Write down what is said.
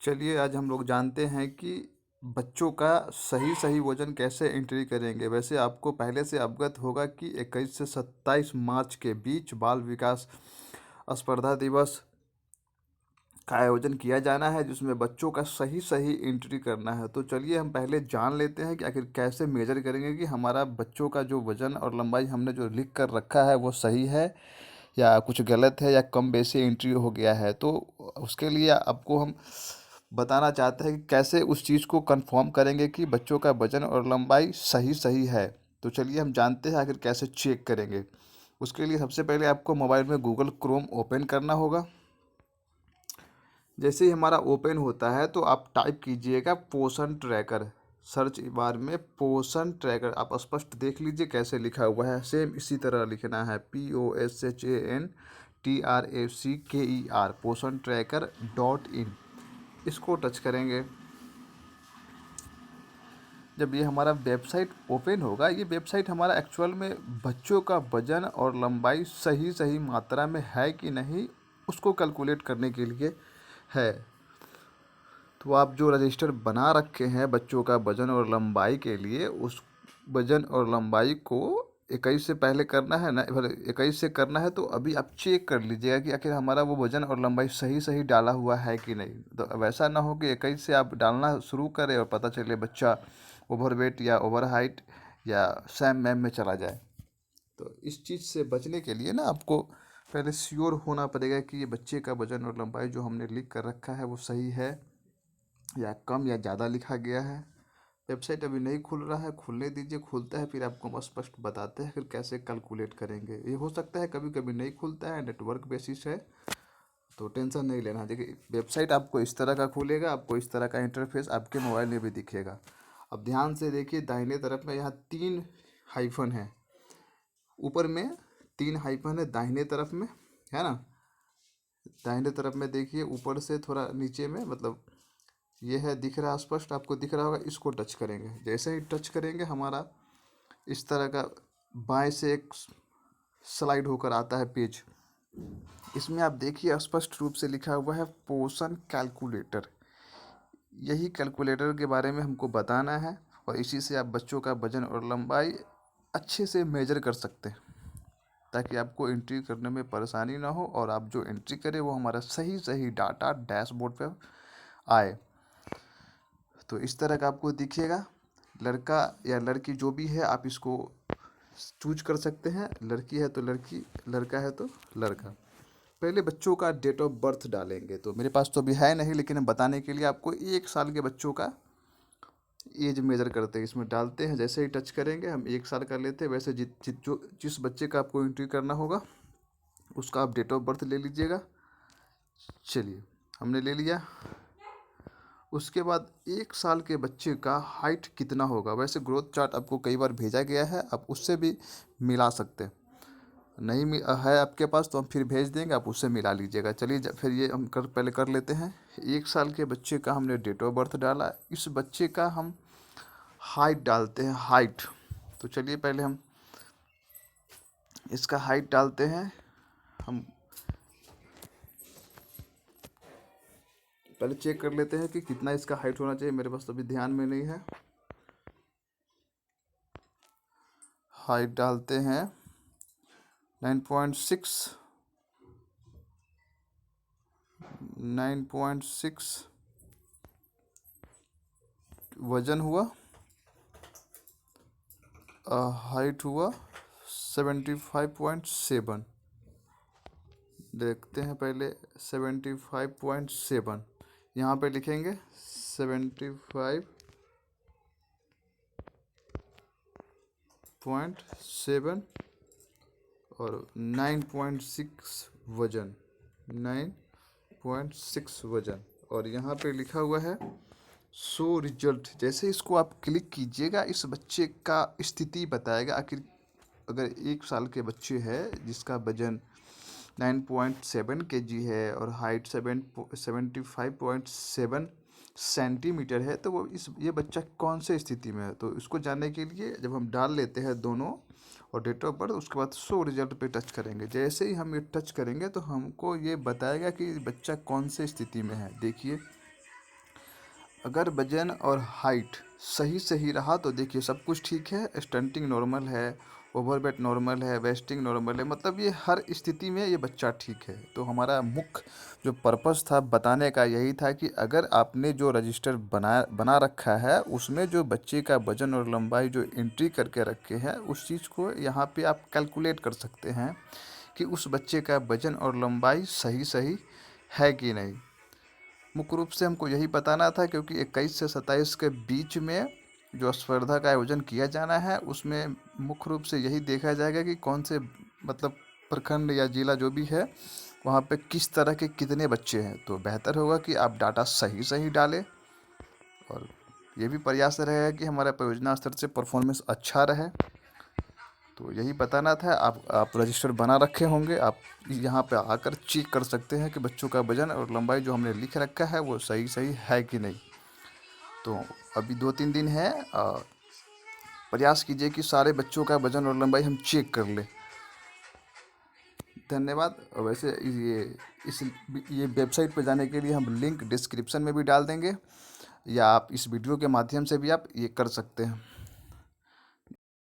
चलिए आज हम लोग जानते हैं कि बच्चों का सही सही वजन कैसे एंट्री करेंगे। वैसे आपको पहले से अवगत होगा कि 21 से 27 मार्च के बीच बाल विकास स्पर्धा दिवस का आयोजन किया जाना है, जिसमें बच्चों का सही सही एंट्री करना है। तो चलिए हम पहले जान लेते हैं कि आखिर कैसे मेजर करेंगे कि हमारा बच्चों का जो वजन और लंबाई हमने जो लिख कर रखा है वो सही है या कुछ गलत है या कम बेसी एंट्री हो गया है। तो उसके लिए आपको हम बताना चाहते हैं कि कैसे उस चीज़ को कंफर्म करेंगे कि बच्चों का वजन और लंबाई सही सही है। तो चलिए हम जानते हैं आखिर कैसे चेक करेंगे। उसके लिए सबसे पहले आपको मोबाइल में गूगल क्रोम ओपन करना होगा। जैसे ही हमारा ओपन होता है तो आप टाइप कीजिएगा पोषण ट्रैकर। सर्च बार में पोषण ट्रैकर आप स्पष्ट देख लीजिए कैसे लिखा हुआ है। सेम इसी तरह लिखना है POSHANTRACKER पोषण ट्रैकर .in। इसको टच करेंगे। जब ये हमारा वेबसाइट ओपन होगा, ये वेबसाइट हमारा एक्चुअल में बच्चों का वजन और लंबाई सही सही मात्रा में है कि नहीं उसको कैलकुलेट करने के लिए है। तो आप जो रजिस्टर बना रखे हैं बच्चों का वजन और लंबाई के लिए, उस वजन और लंबाई को 21 से पहले करना है ना, 21 से करना है। तो अभी आप चेक कर लीजिएगा कि आखिर हमारा वो वजन और लंबाई सही सही डाला हुआ है कि नहीं। तो वैसा ना हो कि 21 से आप डालना शुरू करें और पता चले बच्चा ओवरवेट या ओवर हाइट या सैम मैम में चला जाए। तो इस चीज़ से बचने के लिए ना आपको पहले श्योर होना पड़ेगा कि ये बच्चे का वजन और लंबाई जो हमने लिख कर रखा है वो सही है या कम या ज़्यादा लिखा गया है। वेबसाइट अभी नहीं खुल रहा है, खुलने दीजिए। खुलता है फिर आपको हम स्पष्ट बताते हैं फिर कैसे कैलकुलेट करेंगे। ये हो सकता है कभी कभी नहीं खुलता है, नेटवर्क बेसिस है, तो टेंशन नहीं लेना। देखिए वेबसाइट आपको इस तरह का खुलेगा, आपको इस तरह का इंटरफेस आपके मोबाइल में भी दिखेगा। अब ध्यान से देखिए, दाहिने तरफ में यहाँ 3 हाइफन है, ऊपर में 3 हाइफन है दाहिने तरफ में, है ना। दाहिने तरफ में देखिए ऊपर से थोड़ा नीचे में, मतलब ये है, दिख रहा है स्पष्ट, आपको दिख रहा होगा। इसको टच करेंगे। जैसे ही टच करेंगे हमारा इस तरह का बाएं से एक स्लाइड होकर आता है पेज। इसमें आप देखिए स्पष्ट रूप से लिखा हुआ है पोषण कैलकुलेटर। यही कैलकुलेटर के बारे में हमको बताना है और इसी से आप बच्चों का वजन और लंबाई अच्छे से मेजर कर सकते हैं, ताकि आपको एंट्री करने में परेशानी ना हो और आप जो एंट्री करें वो हमारा सही सही डाटा डैशबोर्ड पर आए। तो इस तरह का आपको दिखेगा। लड़का या लड़की जो भी है आप इसको चूज कर सकते हैं। लड़की है तो लड़की, लड़का है तो लड़का। पहले बच्चों का डेट ऑफ बर्थ डालेंगे। तो मेरे पास तो अभी है नहीं, लेकिन हम बताने के लिए आपको 1 साल के बच्चों का एज मेजर करते हैं, इसमें डालते हैं। जैसे ही टच करेंगे हम 1 साल का लेते हैं। वैसे जिस बच्चे का आपको एंट्री करना होगा उसका आप डेट ऑफ बर्थ ले लीजिएगा। चलिए हमने ले लिया। उसके बाद 1 साल के बच्चे का हाइट कितना होगा। वैसे ग्रोथ चार्ट आपको कई बार भेजा गया है, आप उससे भी मिला सकते हैं। नहीं है आपके पास तो हम फिर भेज देंगे, आप उससे मिला लीजिएगा। चलिए फिर ये हम पहले कर लेते हैं। 1 साल के बच्चे का हमने डेट ऑफ बर्थ डाला, इस बच्चे का हम हाइट डालते हैं, हाइट। तो चलिए पहले हम इसका हाइट डालते हैं। हम पहले चेक कर लेते हैं कि कितना इसका हाइट होना चाहिए। मेरे पास तो अभी ध्यान में नहीं है। हाइट डालते हैं 9.6, 9.6। वजन हुआ, हाइट हुआ 75.7। देखते हैं पहले 75.7 यहाँ पे लिखेंगे। 75.7 और 9.6 वजन, 9.6 वजन। और यहाँ पे लिखा हुआ है शो रिजल्ट। जैसे इसको आप क्लिक कीजिएगा इस बच्चे का स्थिति बताएगा। आखिर अगर 1 साल के बच्चे हैं जिसका वजन 9.7 kg है और हाइट 75.7 सेंटीमीटर है, तो वो ये बच्चा कौन से स्थिति में है। तो इसको जानने के लिए जब हम डाल लेते हैं दोनों और डेट ऑफ बर्थ, उसके बाद शो रिजल्ट पे टच करेंगे। जैसे ही हम ये टच करेंगे तो हमको ये बताएगा कि बच्चा कौन से स्थिति में है। देखिए अगर वजन और हाइट सही सही रहा तो देखिए सब कुछ ठीक है, स्टंटिंग नॉर्मल है, ओवरवेट नॉर्मल है, वेस्टिंग नॉर्मल है, मतलब ये हर स्थिति में ये बच्चा ठीक है। तो हमारा मुख्य जो पर्पस था बताने का यही था कि अगर आपने जो रजिस्टर बना बना रखा है उसमें जो बच्चे का वजन और लंबाई जो एंट्री करके रखे हैं उस चीज़ को यहाँ पे आप कैलकुलेट कर सकते हैं कि उस बच्चे का वजन और लंबाई सही सही है कि नहीं। मुख्य रूप से हमको यही बताना था क्योंकि 21 से 27 के बीच में जो स्पर्धा का आयोजन किया जाना है उसमें मुख्य रूप से यही देखा जाएगा कि कौन से मतलब प्रखंड या जिला जो भी है वहाँ पे किस तरह के कितने बच्चे हैं। तो बेहतर होगा कि आप डाटा सही सही डालें और ये भी प्रयास रहेगा कि हमारा परियोजना स्तर से परफॉर्मेंस अच्छा रहे। तो यही बताना था। आप रजिस्टर बना रखे होंगे, आप यहाँ पे आकर चेक कर सकते हैं कि बच्चों का वजन और लंबाई जो हमने लिख रखा है वो सही सही है कि नहीं। तो अभी 2-3 दिन है, प्रयास कीजिए कि सारे बच्चों का वजन और लंबाई हम चेक कर लें। धन्यवाद। और वैसे इस ये वेबसाइट पर जाने के लिए हम लिंक डिस्क्रिप्शन में भी डाल देंगे या आप इस वीडियो के माध्यम से भी आप ये कर सकते हैं।